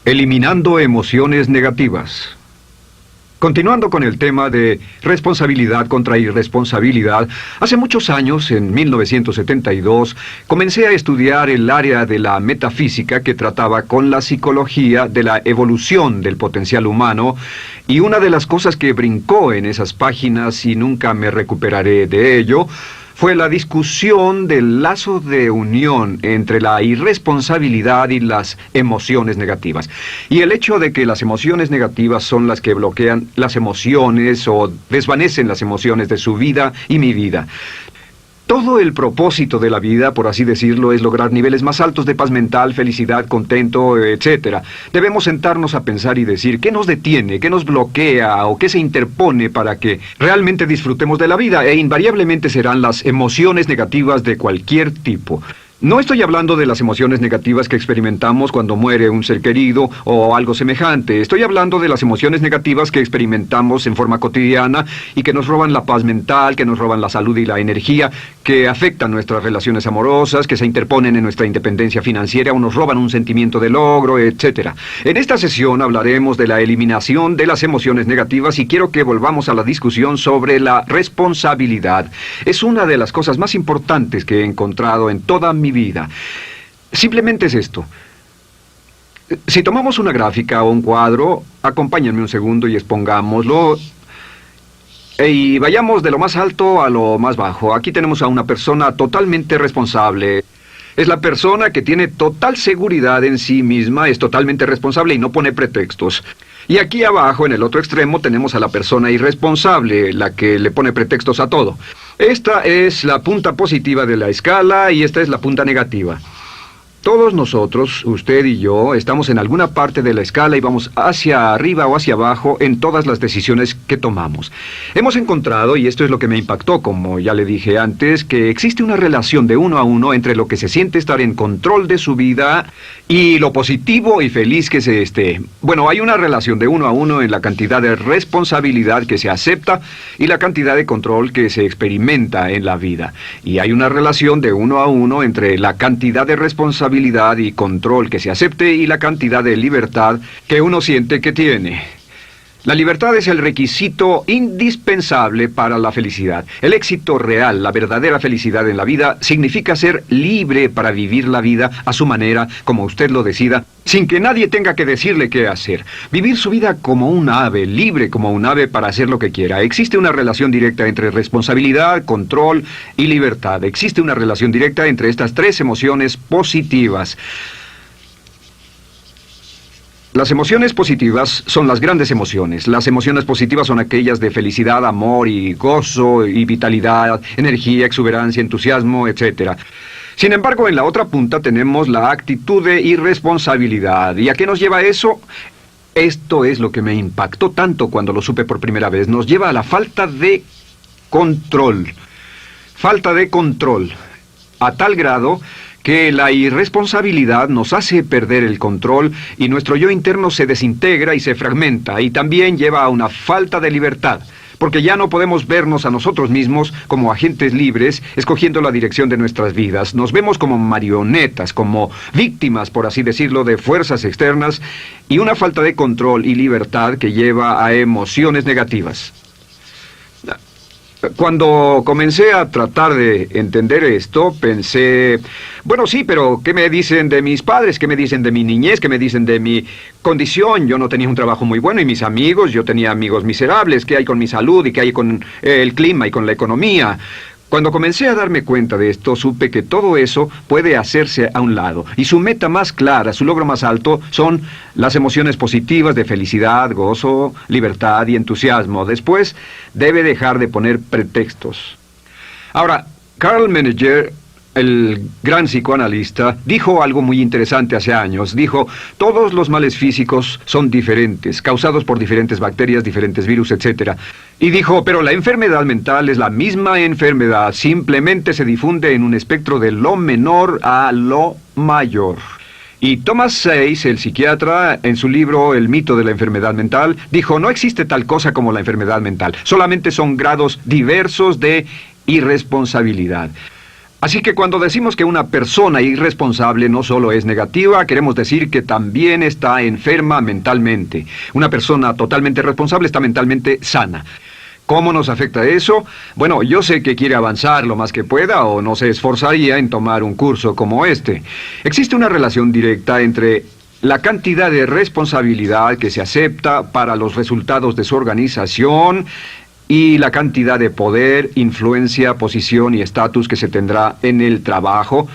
Eliminando emociones negativas. Continuando con el tema de responsabilidad contra irresponsabilidad, hace muchos años, en 1972, comencé a estudiar el área de la metafísica que trataba con la psicología de la evolución del potencial humano, y una de las cosas que brincó en esas páginas, y nunca me recuperaré de ello, fue la discusión del lazo de unión entre la irresponsabilidad y las emociones negativas. Y el hecho de que las emociones negativas son las que bloquean las emociones o desvanecen las emociones de su vida y mi vida. Todo el propósito de la vida, por así decirlo, es lograr niveles más altos de paz mental, felicidad, contento, etc. Debemos sentarnos a pensar y decir qué nos detiene, qué nos bloquea o qué se interpone para que realmente disfrutemos de la vida, e invariablemente serán las emociones negativas de cualquier tipo. No estoy hablando de las emociones negativas que experimentamos cuando muere un ser querido o algo semejante. Estoy hablando de las emociones negativas que experimentamos en forma cotidiana y que nos roban la paz mental, que nos roban la salud y la energía, que afectan nuestras relaciones amorosas, que se interponen en nuestra independencia financiera o nos roban un sentimiento de logro, etc. En esta sesión hablaremos de la eliminación de las emociones negativas y quiero que volvamos a la discusión sobre la responsabilidad. Es una de las cosas más importantes que he encontrado en toda mi vida. Simplemente es esto. Si tomamos una gráfica o un cuadro, acompáñenme un segundo y expongámoslo. Y vayamos de lo más alto a lo más bajo. Aquí tenemos a una persona totalmente responsable. Es la persona que tiene total seguridad en sí misma, es totalmente responsable y no pone pretextos. Y aquí abajo, en el otro extremo, tenemos a la persona irresponsable, la que le pone pretextos a todo. Esta es la punta positiva de la escala y esta es la punta negativa. Todos nosotros, usted y yo, estamos en alguna parte de la escala y vamos hacia arriba o hacia abajo en todas las decisiones que tomamos. Hemos encontrado, y esto es lo que me impactó, como ya le dije antes, que existe una relación de uno a uno entre lo que se siente estar en control de su vida y lo positivo y feliz que se esté. Bueno, hay una relación de uno a uno en la cantidad de responsabilidad que se acepta y la cantidad de control que se experimenta en la vida. Y hay una relación de uno a uno entre la cantidad de responsabilidad y control que se acepte y la cantidad de libertad que uno siente que tiene. La libertad es el requisito indispensable para la felicidad. El éxito real, la verdadera felicidad en la vida, significa ser libre para vivir la vida a su manera, como usted lo decida, sin que nadie tenga que decirle qué hacer. Vivir su vida como un ave, libre como un ave para hacer lo que quiera. Existe una relación directa entre responsabilidad, control y libertad. Existe una relación directa entre estas tres emociones positivas. Las emociones positivas son las grandes emociones. Las emociones positivas son aquellas de felicidad, amor y gozo y vitalidad, energía, exuberancia, entusiasmo, etc. Sin embargo, en la otra punta tenemos la actitud de irresponsabilidad. ¿Y a qué nos lleva eso? Esto es lo que me impactó tanto cuando lo supe por primera vez. Nos lleva a la falta de control. Falta de control. A tal grado que la irresponsabilidad nos hace perder el control y nuestro yo interno se desintegra y se fragmenta, y también lleva a una falta de libertad, porque ya no podemos vernos a nosotros mismos como agentes libres, escogiendo la dirección de nuestras vidas. Nos vemos como marionetas, como víctimas, por así decirlo, de fuerzas externas, y una falta de control y libertad que lleva a emociones negativas. Cuando comencé a tratar de entender esto, pensé, bueno, sí, pero ¿qué me dicen de mis padres? ¿Qué me dicen de mi niñez? ¿Qué me dicen de mi condición? Yo no tenía un trabajo muy bueno y mis amigos, yo tenía amigos miserables. ¿Qué hay con mi salud y qué hay con el clima y con la economía? Cuando comencé a darme cuenta de esto, supe que todo eso puede hacerse a un lado. Y su meta más clara, su logro más alto, son las emociones positivas de felicidad, gozo, libertad y entusiasmo. Después, debe dejar de poner pretextos. Ahora, Carl Menninger, el gran psicoanalista, dijo algo muy interesante hace años. Dijo, todos los males físicos son diferentes, causados por diferentes bacterias, diferentes virus, etc. Y dijo, pero la enfermedad mental es la misma enfermedad, simplemente se difunde en un espectro de lo menor a lo mayor. Y Thomas Sayce, el psiquiatra, en su libro El mito de la enfermedad mental, dijo, no existe tal cosa como la enfermedad mental, solamente son grados diversos de irresponsabilidad. Así que cuando decimos que una persona irresponsable no solo es negativa, queremos decir que también está enferma mentalmente. Una persona totalmente responsable está mentalmente sana. ¿Cómo nos afecta eso? Bueno, yo sé que quiere avanzar lo más que pueda o no se esforzaría en tomar un curso como este. Existe una relación directa entre la cantidad de responsabilidad que se acepta para los resultados de su organización y la cantidad de poder, influencia, posición y estatus que se tendrá en el trabajo,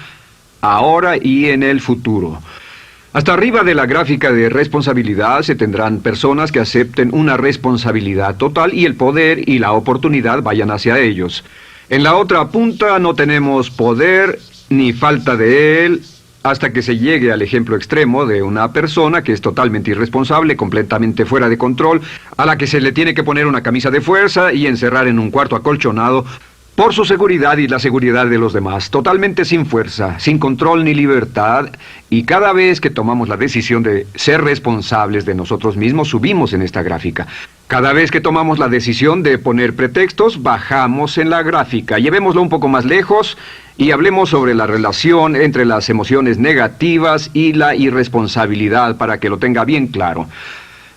ahora y en el futuro. Hasta arriba de la gráfica de responsabilidad se tendrán personas que acepten una responsabilidad total y el poder y la oportunidad vayan hacia ellos. En la otra punta no tenemos poder ni falta de él, hasta que se llegue al ejemplo extremo de una persona que es totalmente irresponsable, completamente fuera de control, a la que se le tiene que poner una camisa de fuerza y encerrar en un cuarto acolchonado por su seguridad y la seguridad de los demás, totalmente sin fuerza, sin control ni libertad, y cada vez que tomamos la decisión de ser responsables de nosotros mismos, subimos en esta gráfica. Cada vez que tomamos la decisión de poner pretextos, bajamos en la gráfica. Llevémoslo un poco más lejos y hablemos sobre la relación entre las emociones negativas y la irresponsabilidad para que lo tenga bien claro.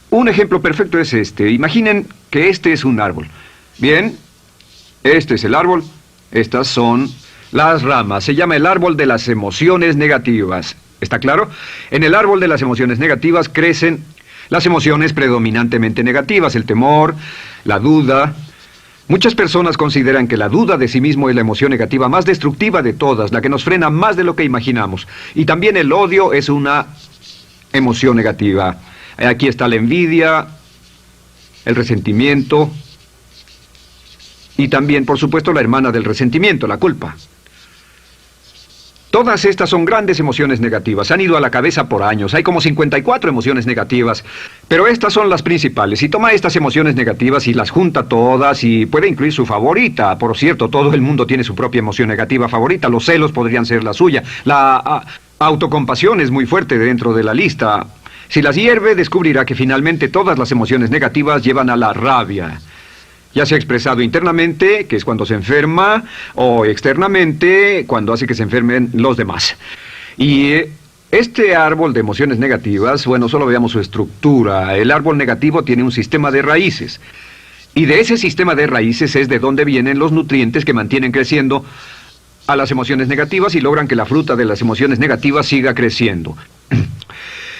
Un ejemplo perfecto es este. Imaginen que este es un árbol. Bien, este es el árbol, estas son las ramas. Se llama el árbol de las emociones negativas. ¿Está claro? En el árbol de las emociones negativas crecen las emociones predominantemente negativas, el temor, la duda. Muchas personas consideran que la duda de sí mismo es la emoción negativa más destructiva de todas, la que nos frena más de lo que imaginamos. Y también el odio es una emoción negativa. Aquí está la envidia, el resentimiento y también, por supuesto, la hermana del resentimiento, la culpa. Todas estas son grandes emociones negativas. Han ido a la cabeza por años. Hay como 54 emociones negativas. Pero estas son las principales. Si toma estas emociones negativas y las junta todas y puede incluir su favorita. Por cierto, todo el mundo tiene su propia emoción negativa favorita. Los celos podrían ser la suya. La autocompasión es muy fuerte dentro de la lista. Si las hierve, descubrirá que finalmente todas las emociones negativas llevan a la rabia. Ya sea expresado internamente, que es cuando se enferma, o externamente, cuando hace que se enfermen los demás. Y este árbol de emociones negativas, bueno, solo veamos su estructura. El árbol negativo tiene un sistema de raíces. Y de ese sistema de raíces es de donde vienen los nutrientes que mantienen creciendo a las emociones negativas y logran que la fruta de las emociones negativas siga creciendo.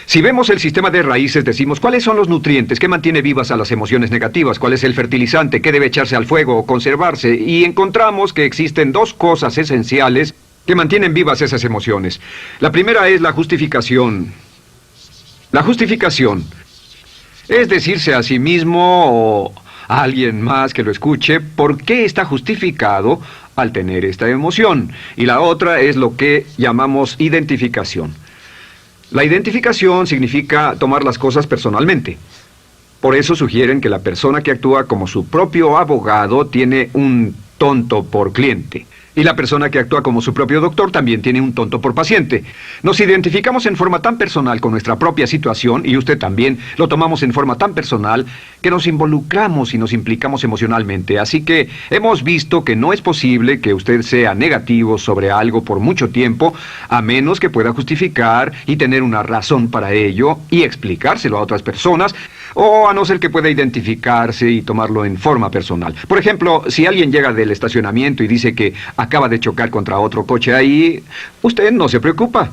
Si vemos el sistema de raíces, decimos, ¿cuáles son los nutrientes que mantiene vivas a las emociones negativas? ¿Cuál es el fertilizante? ¿Qué debe echarse al fuego o conservarse? Y encontramos que existen dos cosas esenciales que mantienen vivas esas emociones. La primera es la justificación. La justificación es decirse a sí mismo o a alguien más que lo escuche por qué está justificado al tener esta emoción. Y la otra es lo que llamamos identificación. La identificación significa tomar las cosas personalmente. Por eso sugieren que la persona que actúa como su propio abogado tiene un tonto por cliente. Y la persona que actúa como su propio doctor también tiene un tonto por paciente. Nos identificamos en forma tan personal con nuestra propia situación, y usted también, lo tomamos en forma tan personal, que nos involucramos y nos implicamos emocionalmente. Así que hemos visto que no es posible que usted sea negativo sobre algo por mucho tiempo, a menos que pueda justificar y tener una razón para ello y explicárselo a otras personas, o a no ser que pueda identificarse y tomarlo en forma personal. Por ejemplo, si alguien llega del estacionamiento y dice que acaba de chocar contra otro coche ahí, usted no se preocupa,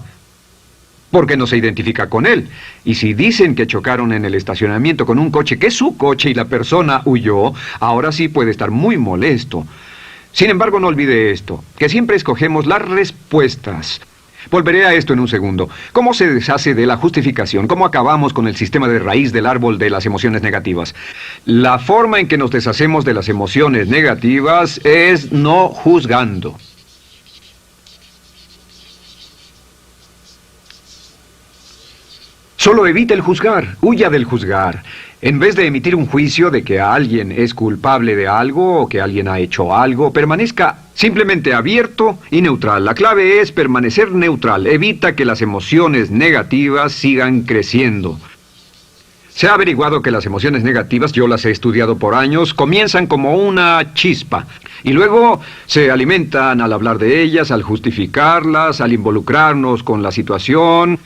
porque no se identifica con él. Y si dicen que chocaron en el estacionamiento con un coche que es su coche y la persona huyó, ahora sí puede estar muy molesto. Sin embargo, no olvide esto, que siempre escogemos las respuestas. Volveré a esto en un segundo. ¿Cómo se deshace de la justificación? ¿Cómo acabamos con el sistema de raíz del árbol de las emociones negativas? La forma en que nos deshacemos de las emociones negativas es no juzgando. Solo evite el juzgar, huya del juzgar. En vez de emitir un juicio de que alguien es culpable de algo o que alguien ha hecho algo, permanezca simplemente abierto y neutral. La clave es permanecer neutral. Evita que las emociones negativas sigan creciendo. Se ha averiguado que las emociones negativas, yo las he estudiado por años, comienzan como una chispa y luego se alimentan al hablar de ellas, al justificarlas, al involucrarnos con la situación.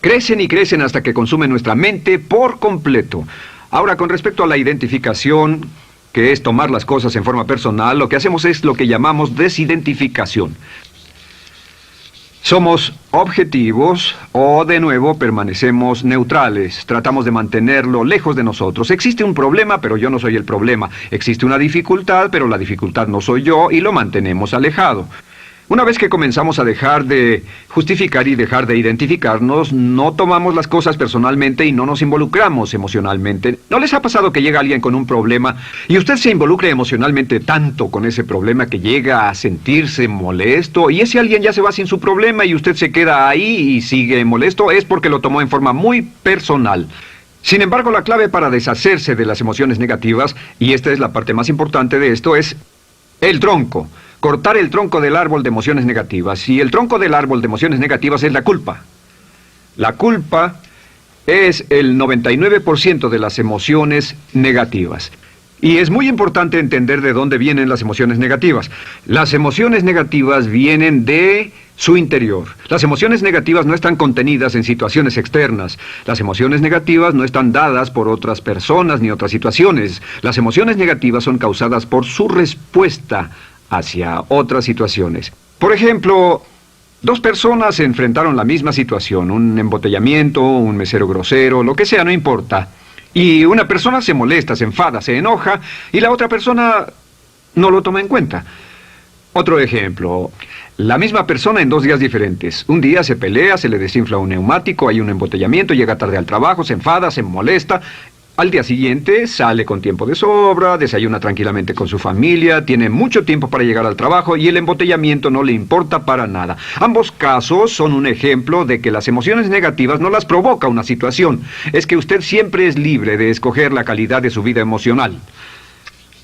Crecen y crecen hasta que consumen nuestra mente por completo. Ahora, con respecto a la identificación, que es tomar las cosas en forma personal, lo que hacemos es lo que llamamos desidentificación. Somos objetivos o, de nuevo, permanecemos neutrales. Tratamos de mantenerlo lejos de nosotros. Existe un problema, pero yo no soy el problema. Existe una dificultad, pero la dificultad no soy yo, y lo mantenemos alejado. Una vez que comenzamos a dejar de justificar y dejar de identificarnos, no tomamos las cosas personalmente y no nos involucramos emocionalmente. ¿No les ha pasado que llega alguien con un problema y usted se involucre emocionalmente tanto con ese problema que llega a sentirse molesto y ese alguien ya se va sin su problema y usted se queda ahí y sigue molesto? Es porque lo tomó en forma muy personal. Sin embargo, la clave para deshacerse de las emociones negativas, y esta es la parte más importante de esto, es el tronco. Cortar el tronco del árbol de emociones negativas. Y el tronco del árbol de emociones negativas es la culpa. La culpa es el 99% de las emociones negativas. Y es muy importante entender de dónde vienen las emociones negativas. Las emociones negativas vienen de su interior. Las emociones negativas no están contenidas en situaciones externas. Las emociones negativas no están dadas por otras personas ni otras situaciones. Las emociones negativas son causadas por su respuesta hacia otras situaciones. Por ejemplo, dos personas se enfrentaron la misma situación, un embotellamiento, un mesero grosero, lo que sea, no importa. Y una persona se molesta, se enfada, se enoja, y la otra persona no lo toma en cuenta. Otro ejemplo, la misma persona en 2 días diferentes. Un día se pelea, se le desinfla un neumático, hay un embotellamiento, llega tarde al trabajo, se enfada, se molesta. Al día siguiente sale con tiempo de sobra, desayuna tranquilamente con su familia, tiene mucho tiempo para llegar al trabajo y el embotellamiento no le importa para nada. Ambos casos son un ejemplo de que las emociones negativas no las provoca una situación. Es que usted siempre es libre de escoger la calidad de su vida emocional.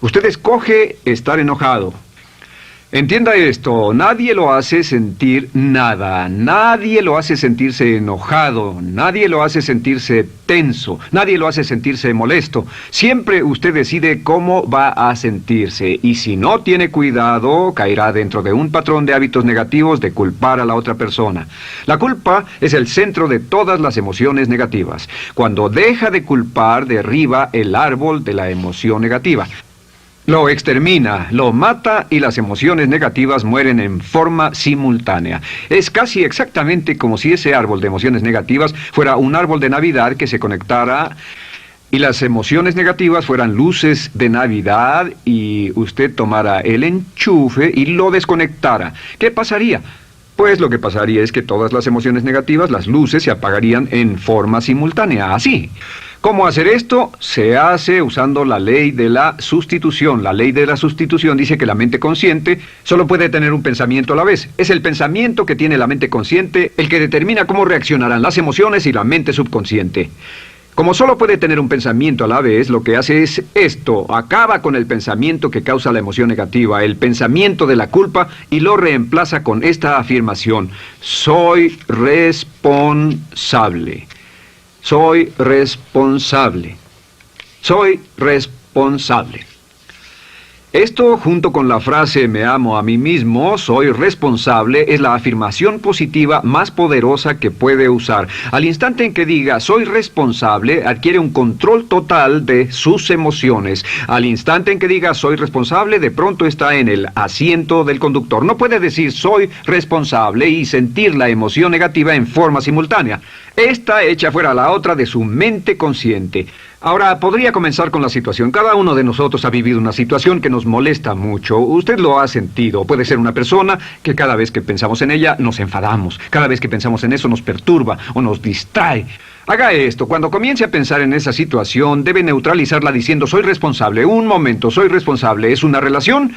Usted escoge estar enojado. Entienda esto, nadie lo hace sentir nada, nadie lo hace sentirse enojado, nadie lo hace sentirse tenso, nadie lo hace sentirse molesto. Siempre usted decide cómo va a sentirse y si no tiene cuidado, caerá dentro de un patrón de hábitos negativos de culpar a la otra persona. La culpa es el centro de todas las emociones negativas. Cuando deja de culpar, derriba el árbol de la emoción negativa. Lo extermina, lo mata y las emociones negativas mueren en forma simultánea. Es casi exactamente como si ese árbol de emociones negativas fuera un árbol de Navidad que se conectara y las emociones negativas fueran luces de Navidad y usted tomara el enchufe y lo desconectara. ¿Qué pasaría? Pues lo que pasaría es que todas las emociones negativas, las luces, se apagarían en forma simultánea, así. ¿Cómo hacer esto? Se hace usando la ley de la sustitución. La ley de la sustitución dice que la mente consciente solo puede tener un pensamiento a la vez. Es el pensamiento que tiene la mente consciente el que determina cómo reaccionarán las emociones y la mente subconsciente. Como solo puede tener un pensamiento a la vez, lo que hace es esto: acaba con el pensamiento que causa la emoción negativa, el pensamiento de la culpa, y lo reemplaza con esta afirmación: soy responsable. Soy responsable. Soy responsable. Esto, junto con la frase me amo a mí mismo, soy responsable, es la afirmación positiva más poderosa que puede usar. Al instante en que diga soy responsable, adquiere un control total de sus emociones. Al instante en que diga soy responsable, de pronto está en el asiento del conductor. No puede decir soy responsable y sentir la emoción negativa en forma simultánea. Esta echa fuera la otra de su mente consciente. Ahora, podría comenzar con la situación. Cada uno de nosotros ha vivido una situación que nos molesta mucho. Usted lo ha sentido. Puede ser una persona que cada vez que pensamos en ella nos enfadamos. Cada vez que pensamos en eso nos perturba o nos distrae. Haga esto. Cuando comience a pensar en esa situación, debe neutralizarla diciendo soy responsable. Un momento, soy responsable. ¿Es una relación?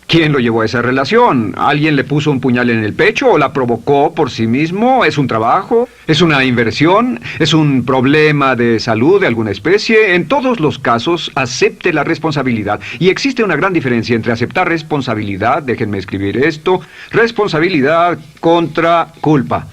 ¿Quién lo llevó a esa relación? ¿Alguien le puso un puñal en el pecho o la provocó por sí mismo? ¿Es un trabajo? ¿Es una inversión? ¿Es un problema de salud de alguna especie? En todos los casos, acepte la responsabilidad. Y existe una gran diferencia entre aceptar responsabilidad, déjenme escribir esto, responsabilidad contra culpa.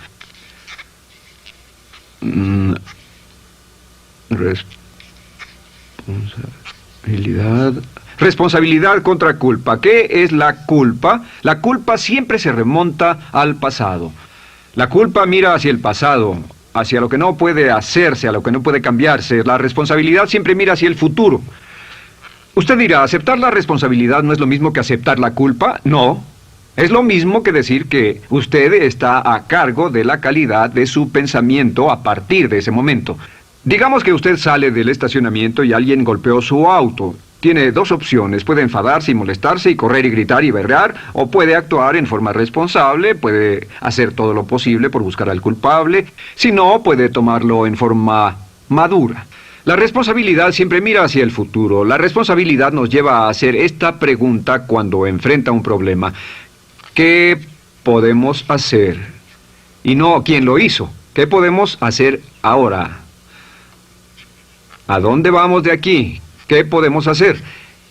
Responsabilidad. Responsabilidad contra culpa. ¿Qué es la culpa? La culpa siempre se remonta al pasado. La culpa mira hacia el pasado, hacia lo que no puede hacerse, a lo que no puede cambiarse. La responsabilidad siempre mira hacia el futuro. Usted dirá, ¿aceptar la responsabilidad no es lo mismo que aceptar la culpa? No. Es lo mismo que decir que usted está a cargo de la calidad de su pensamiento a partir de ese momento. Digamos que usted sale del estacionamiento y alguien golpeó su auto. Tiene dos opciones, puede enfadarse y molestarse y correr y gritar y berrear, o puede actuar en forma responsable, puede hacer todo lo posible por buscar al culpable, si no, puede tomarlo en forma madura. La responsabilidad siempre mira hacia el futuro. La responsabilidad nos lleva a hacer esta pregunta cuando enfrenta un problema. ¿Qué podemos hacer? Y no quién lo hizo. ¿Qué podemos hacer ahora? ¿A dónde vamos de aquí? ¿Qué podemos hacer?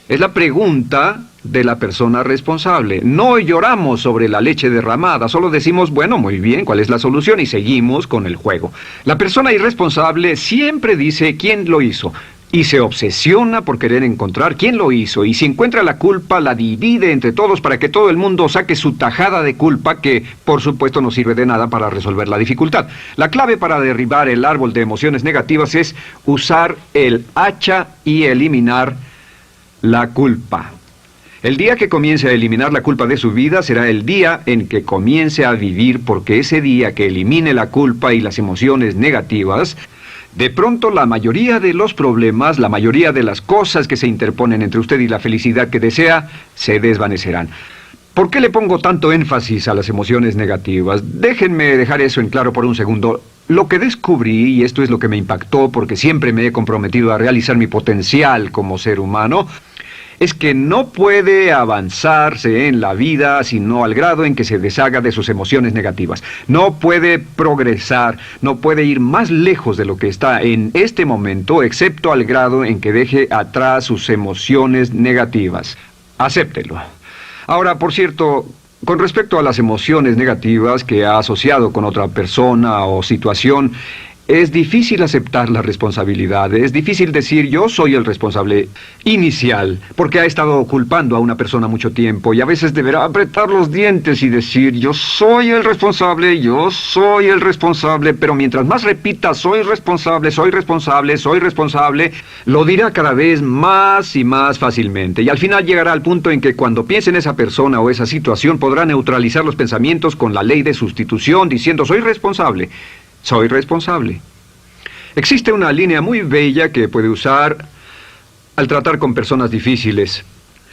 Es la pregunta de la persona responsable. No lloramos sobre la leche derramada, solo decimos, bueno, muy bien, ¿cuál es la solución? Y seguimos con el juego. La persona irresponsable siempre dice quién lo hizo y se obsesiona por querer encontrar quién lo hizo, y si encuentra la culpa la divide entre todos para que todo el mundo saque su tajada de culpa, que por supuesto no sirve de nada para resolver la dificultad. La clave para derribar el árbol de emociones negativas es usar el hacha y eliminar la culpa. El día que comience a eliminar la culpa de su vida será el día en que comience a vivir, porque ese día que elimine la culpa y las emociones negativas, de pronto la mayoría de los problemas, la mayoría de las cosas que se interponen entre usted y la felicidad que desea, se desvanecerán. ¿Por qué le pongo tanto énfasis a las emociones negativas? Déjenme dejar eso en claro por un segundo. Lo que descubrí, y esto es lo que me impactó porque siempre me he comprometido a realizar mi potencial como ser humano, es que no puede avanzarse en la vida sino al grado en que se deshaga de sus emociones negativas. No puede progresar, no puede ir más lejos de lo que está en este momento, excepto al grado en que deje atrás sus emociones negativas. Acéptelo. Ahora, por cierto, con respecto a las emociones negativas que ha asociado con otra persona o situación, es difícil aceptar la responsabilidad, es difícil decir yo soy el responsable inicial, porque ha estado culpando a una persona mucho tiempo y a veces deberá apretar los dientes y decir yo soy el responsable, pero mientras más repita soy responsable, lo dirá cada vez más y más fácilmente, y al final llegará al punto en que cuando piense en esa persona o esa situación podrá neutralizar los pensamientos con la ley de sustitución diciendo soy responsable. Existe una línea muy bella que puede usar al tratar con personas difíciles.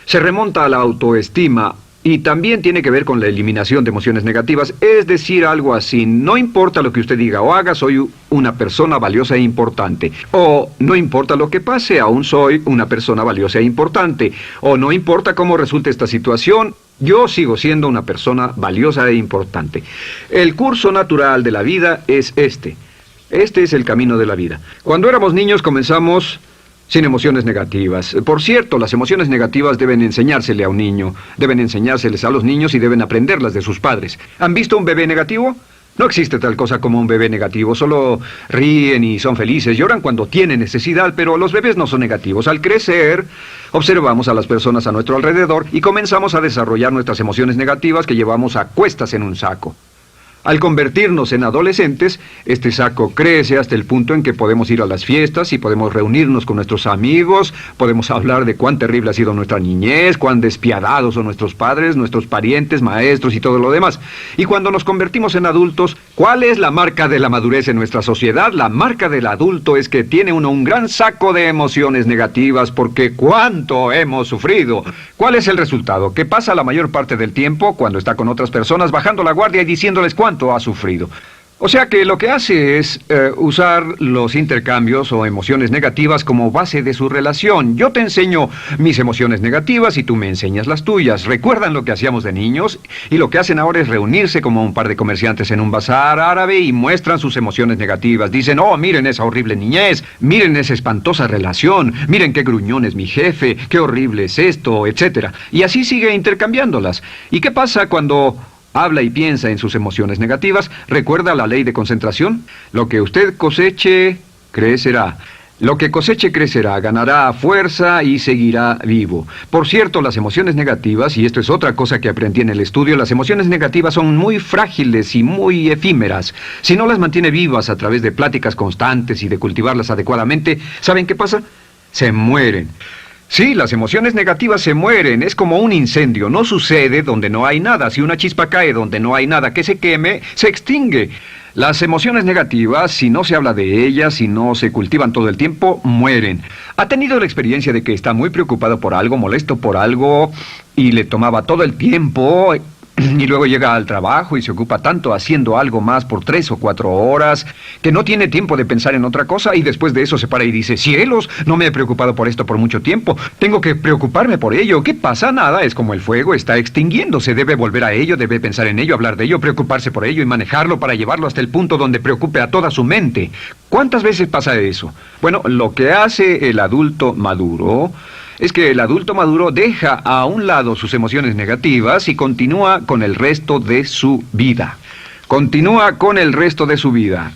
Se remonta a la autoestima y también tiene que ver con la eliminación de emociones negativas. Es decir, algo así, no importa lo que usted diga o haga, soy una persona valiosa e importante. O no importa lo que pase, aún soy una persona valiosa e importante. O no importa cómo resulte esta situación, yo sigo siendo una persona valiosa e importante. El curso natural de la vida es este. Este es el camino de la vida. Cuando éramos niños comenzamos sin emociones negativas. Por cierto, las emociones negativas deben enseñársele a un niño, deben enseñárseles a los niños y deben aprenderlas de sus padres. ¿Han visto un bebé negativo? No existe tal cosa como un bebé negativo, solo ríen y son felices, lloran cuando tienen necesidad, pero los bebés no son negativos. Al crecer, observamos a las personas a nuestro alrededor y comenzamos a desarrollar nuestras emociones negativas que llevamos a cuestas en un saco. Al convertirnos en adolescentes, este saco crece hasta el punto en que podemos ir a las fiestas y podemos reunirnos con nuestros amigos, podemos hablar de cuán terrible ha sido nuestra niñez, cuán despiadados son nuestros padres, nuestros parientes, maestros y todo lo demás. Y cuando nos convertimos en adultos, ¿cuál es la marca de la madurez en nuestra sociedad? La marca del adulto es que tiene uno un gran saco de emociones negativas porque ¿cuánto hemos sufrido? ¿Cuál es el resultado? Que pasa la mayor parte del tiempo cuando está con otras personas bajando la guardia y diciéndoles cuánto ha sufrido. O sea que lo que hace es usar los intercambios o emociones negativas como base de su relación. Yo te enseño mis emociones negativas y tú me enseñas las tuyas. ¿Recuerdan lo que hacíamos de niños? Y lo que hacen ahora es reunirse como un par de comerciantes en un bazar árabe y muestran sus emociones negativas. Dicen, oh, miren esa horrible niñez, miren esa espantosa relación, miren qué gruñón es mi jefe, qué horrible es esto, etc. Y así sigue intercambiándolas. ¿Y qué pasa cuando habla y piensa en sus emociones negativas? ¿Recuerda la ley de concentración? Lo que usted coseche, crecerá. Lo que coseche crecerá, ganará fuerza y seguirá vivo. Por cierto, las emociones negativas, y esto es otra cosa que aprendí en el estudio, las emociones negativas son muy frágiles y muy efímeras. Si no las mantiene vivas a través de pláticas constantes y de cultivarlas adecuadamente, ¿saben qué pasa? Se mueren. Sí, las emociones negativas se mueren, es como un incendio, no sucede donde no hay nada. Si una chispa cae donde no hay nada que se queme, se extingue. Las emociones negativas, si no se habla de ellas, si no se cultivan todo el tiempo, mueren. ¿Ha tenido la experiencia de que está muy preocupado por algo, molesto por algo, y le tomaba todo el tiempo, y luego llega al trabajo y se ocupa tanto haciendo algo más por 3 o 4 horas, que no tiene tiempo de pensar en otra cosa, y después de eso se para y dice, cielos, no me he preocupado por esto por mucho tiempo, tengo que preocuparme por ello? ¿Qué pasa? Nada, es como el fuego, está extinguiéndose, debe volver a ello, debe pensar en ello, hablar de ello, preocuparse por ello y manejarlo para llevarlo hasta el punto donde preocupe a toda su mente. ¿Cuántas veces pasa eso? Bueno, lo que hace el adulto maduro es que el adulto maduro deja a un lado sus emociones negativas y continúa con el resto de su vida. Continúa con el resto de su vida.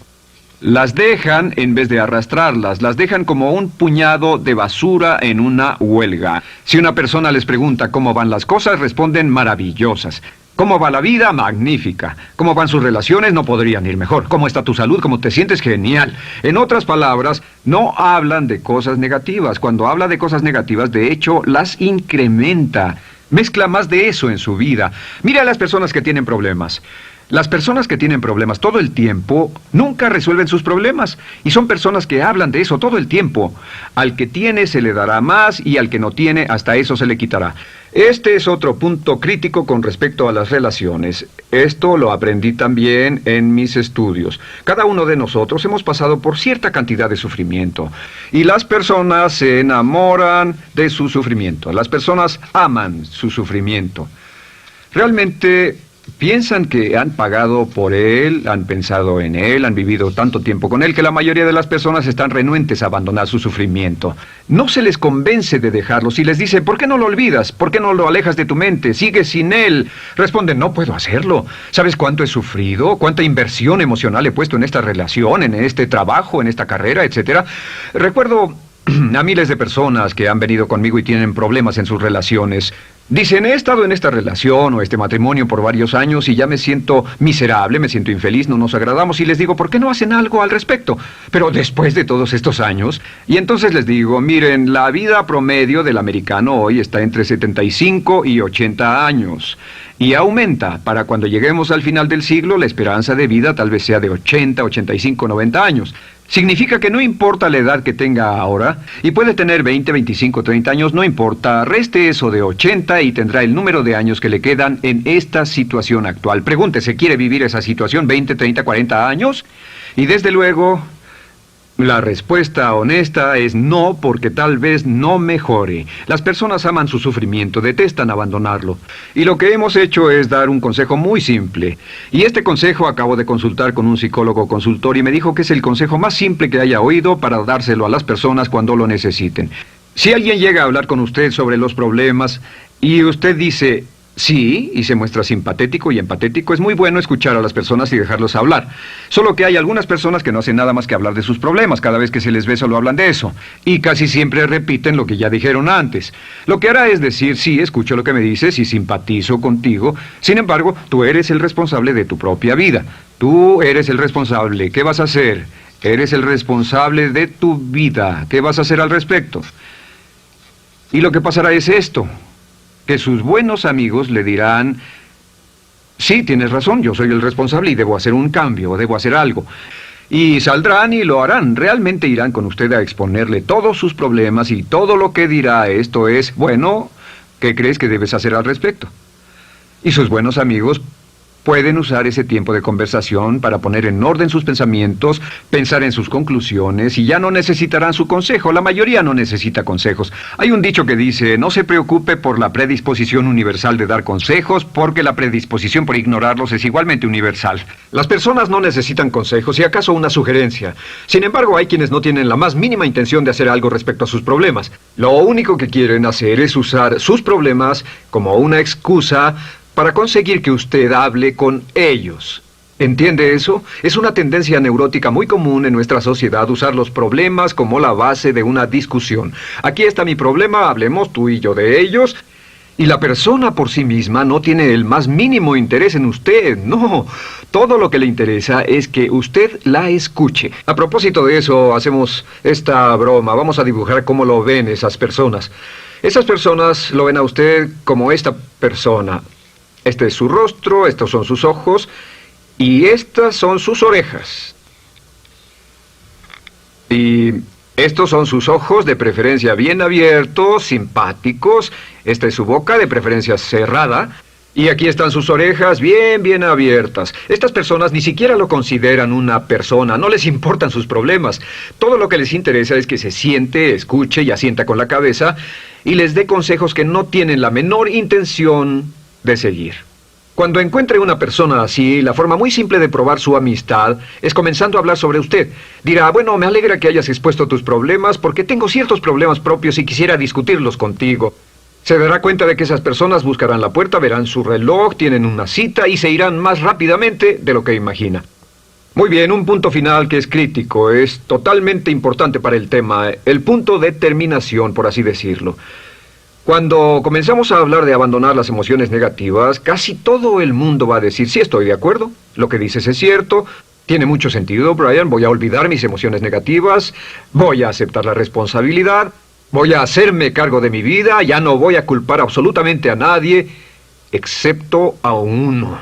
Las dejan en vez de arrastrarlas, las dejan como un puñado de basura en una huelga. Si una persona les pregunta cómo van las cosas, responden maravillosas. ¿Cómo va la vida? Magnífica. ¿Cómo van sus relaciones? No podrían ir mejor. ¿Cómo está tu salud? ¿Cómo te sientes? Genial. En otras palabras, no hablan de cosas negativas. Cuando habla de cosas negativas, de hecho, las incrementa. Mezcla más de eso en su vida. Mira a las personas que tienen problemas. Las personas que tienen problemas todo el tiempo nunca resuelven sus problemas, y son personas que hablan de eso todo el tiempo. Al que tiene se le dará más, y al que no tiene hasta eso se le quitará. Este es otro punto crítico con respecto a las relaciones. Esto lo aprendí también en mis estudios. Cada uno de nosotros hemos pasado por cierta cantidad de sufrimiento, y las personas se enamoran de su sufrimiento. Las personas aman su sufrimiento. Realmente piensan que han pagado por él, han pensado en él, han vivido tanto tiempo con él, que la mayoría de las personas están renuentes a abandonar su sufrimiento. No se les convence de dejarlo. Si les dice, ¿por qué no lo olvidas? ¿Por qué no lo alejas de tu mente? ¿Sigues sin él? Responden, no puedo hacerlo. ¿Sabes cuánto he sufrido? ¿Cuánta inversión emocional he puesto en esta relación, en este trabajo, en esta carrera, etcétera? Recuerdo a miles de personas que han venido conmigo y tienen problemas en sus relaciones. Dicen, he estado en esta relación o este matrimonio por varios años y ya me siento miserable, me siento infeliz, no nos agradamos, y les digo, ¿por qué no hacen algo al respecto? Pero después de todos estos años, y entonces les digo, miren, la vida promedio del americano hoy está entre 75 y 80 años. Y aumenta. Para cuando lleguemos al final del siglo, la esperanza de vida tal vez sea de 80, 85, 90 años. Significa que no importa la edad que tenga ahora, y puede tener 20, 25, 30 años, no importa, reste eso de 80 y tendrá el número de años que le quedan en esta situación actual. Pregúntese, ¿quiere vivir esa situación 20, 30, 40 años? Y desde luego, la respuesta honesta es no, porque tal vez no mejore. Las personas aman su sufrimiento, detestan abandonarlo. Y lo que hemos hecho es dar un consejo muy simple. Y este consejo acabo de consultar con un psicólogo consultor y me dijo que es el consejo más simple que haya oído para dárselo a las personas cuando lo necesiten. Si alguien llega a hablar con usted sobre los problemas y usted dice sí, y se muestra simpatético y empatético, es muy bueno escuchar a las personas y dejarlos hablar. Solo que hay algunas personas que no hacen nada más que hablar de sus problemas. Cada vez que se les ve solo hablan de eso. Y casi siempre repiten lo que ya dijeron antes. Lo que hará es decir, sí, escucho lo que me dices y simpatizo contigo. Sin embargo, tú eres el responsable de tu propia vida. Tú eres el responsable. ¿Qué vas a hacer? Eres el responsable de tu vida. ¿Qué vas a hacer al respecto? Y lo que pasará es esto, que sus buenos amigos le dirán, sí, tienes razón, yo soy el responsable y debo hacer un cambio, debo hacer algo. Y saldrán y lo harán, realmente irán con usted a exponerle todos sus problemas y todo lo que dirá esto es, bueno, ¿qué crees que debes hacer al respecto? Y sus buenos amigos pueden usar ese tiempo de conversación para poner en orden sus pensamientos, pensar en sus conclusiones, y ya no necesitarán su consejo. La mayoría no necesita consejos. Hay un dicho que dice, no se preocupe por la predisposición universal de dar consejos, porque la predisposición por ignorarlos es igualmente universal. Las personas no necesitan consejos, y acaso una sugerencia. Sin embargo, hay quienes no tienen la más mínima intención de hacer algo respecto a sus problemas. Lo único que quieren hacer es usar sus problemas como una excusa para conseguir que usted hable con ellos. ¿Entiende eso? Es una tendencia neurótica muy común en nuestra sociedad usar los problemas como la base de una discusión. Aquí está mi problema, hablemos tú y yo de ellos. Y la persona por sí misma no tiene el más mínimo interés en usted, no. Todo lo que le interesa es que usted la escuche. A propósito de eso, hacemos esta broma. Vamos a dibujar cómo lo ven esas personas. Esas personas lo ven a usted como esta persona. Este es su rostro, estos son sus ojos y estas son sus orejas. Y estos son sus ojos, de preferencia bien abiertos, simpáticos. Esta es su boca, de preferencia cerrada. Y aquí están sus orejas bien abiertas. Estas personas ni siquiera lo consideran una persona, no les importan sus problemas. Todo lo que les interesa es que se siente, escuche y asienta con la cabeza y les dé consejos que no tienen la menor intención de seguir. Cuando encuentre una persona así, la forma muy simple de probar su amistad es comenzando a hablar sobre usted. Dirá, bueno, me alegra que hayas expuesto tus problemas porque tengo ciertos problemas propios y quisiera discutirlos contigo. Se dará cuenta de que esas personas buscarán la puerta, verán su reloj, tienen una cita y se irán más rápidamente de lo que imagina. Muy bien, un punto final que es crítico, es totalmente importante para el tema, el punto de terminación, por así decirlo. Cuando comenzamos a hablar de abandonar las emociones negativas, casi todo el mundo va a decir, sí, estoy de acuerdo, lo que dices es cierto, tiene mucho sentido, Brian, voy a olvidar mis emociones negativas, voy a aceptar la responsabilidad, voy a hacerme cargo de mi vida, ya no voy a culpar absolutamente a nadie, excepto a uno.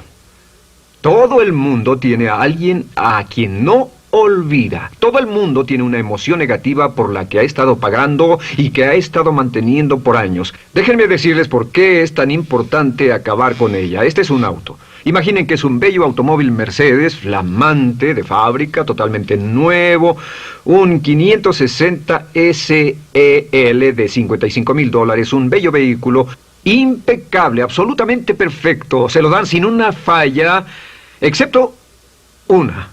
Todo el mundo tiene a alguien a quien no olvida. Todo el mundo tiene una emoción negativa por la que ha estado pagando y que ha estado manteniendo por años. Déjenme decirles por qué es tan importante acabar con ella. Este es un auto. Imaginen que es un bello automóvil Mercedes, flamante, de fábrica, totalmente nuevo, un 560 SEL de $55,000, un bello vehículo, impecable, absolutamente perfecto. Se lo dan sin una falla, excepto una.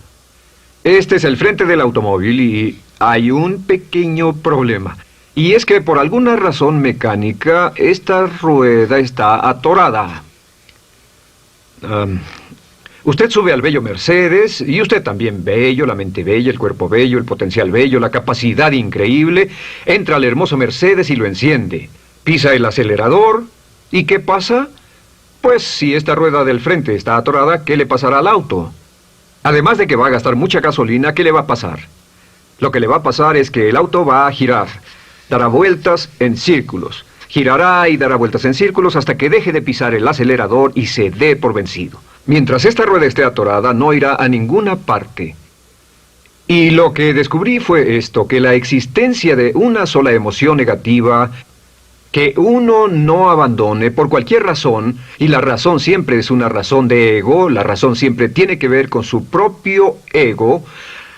Este es el frente del automóvil y hay un pequeño problema. Y es que por alguna razón mecánica, esta rueda está atorada. Usted sube al bello Mercedes, y usted también bello, la mente bella, el cuerpo bello, el potencial bello, la capacidad increíble. Entra al hermoso Mercedes y lo enciende. Pisa el acelerador, ¿y qué pasa? Pues si esta rueda del frente está atorada, ¿qué le pasará al auto? Además de que va a gastar mucha gasolina, ¿qué le va a pasar? Lo que le va a pasar es que el auto va a girar, dará vueltas en círculos. Girará y dará vueltas en círculos hasta que deje de pisar el acelerador y se dé por vencido. Mientras esta rueda esté atorada, no irá a ninguna parte. Y lo que descubrí fue esto, que la existencia de una sola emoción negativa que uno no abandone por cualquier razón, y la razón siempre es una razón de ego, la razón siempre tiene que ver con su propio ego,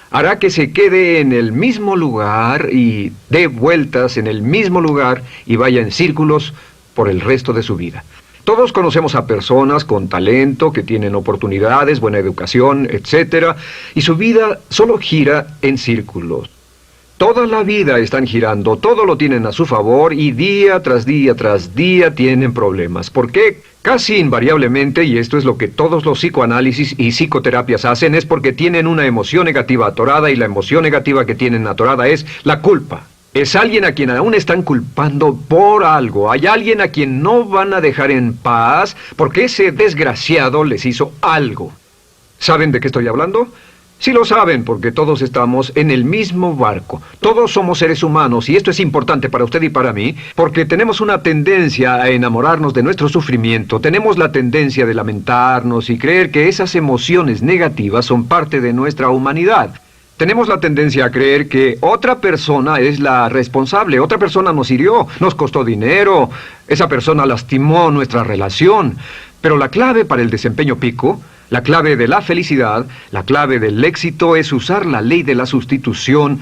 hará que se quede en el mismo lugar y dé vueltas en el mismo lugar y vaya en círculos por el resto de su vida. Todos conocemos a personas con talento, que tienen oportunidades, buena educación, etc., y su vida solo gira en círculos. Toda la vida están girando, todo lo tienen a su favor y día tras día tras día tienen problemas. ¿Por qué? Casi invariablemente, y esto es lo que todos los psicoanálisis y psicoterapias hacen, es porque tienen una emoción negativa atorada y la emoción negativa que tienen atorada es la culpa. Es alguien a quien aún están culpando por algo. Hay alguien a quien no van a dejar en paz porque ese desgraciado les hizo algo. ¿Saben de qué estoy hablando? Sí lo saben, porque todos estamos en el mismo barco. Todos somos seres humanos, y esto es importante para usted y para mí, porque tenemos una tendencia a enamorarnos de nuestro sufrimiento. Tenemos la tendencia de lamentarnos y creer que esas emociones negativas son parte de nuestra humanidad. Tenemos la tendencia a creer que otra persona es la responsable. Otra persona nos hirió, nos costó dinero, esa persona lastimó nuestra relación. Pero la clave para el desempeño pico, la clave de la felicidad, la clave del éxito es usar la ley de la sustitución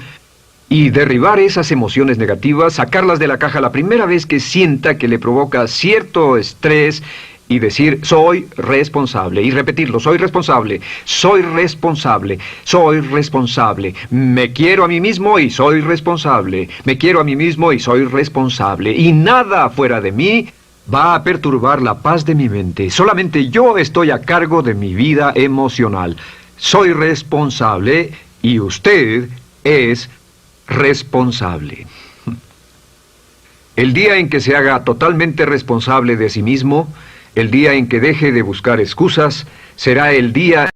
y derribar esas emociones negativas, sacarlas de la caja la primera vez que sienta que le provoca cierto estrés y decir, soy responsable, y repetirlo, soy responsable, soy responsable, soy responsable, me quiero a mí mismo y soy responsable, me quiero a mí mismo y soy responsable, y nada fuera de mí va a perturbar la paz de mi mente. Solamente yo estoy a cargo de mi vida emocional. soy responsable y usted es responsable. El día en que se haga totalmente responsable de sí mismo, el día en que deje de buscar excusas, será el día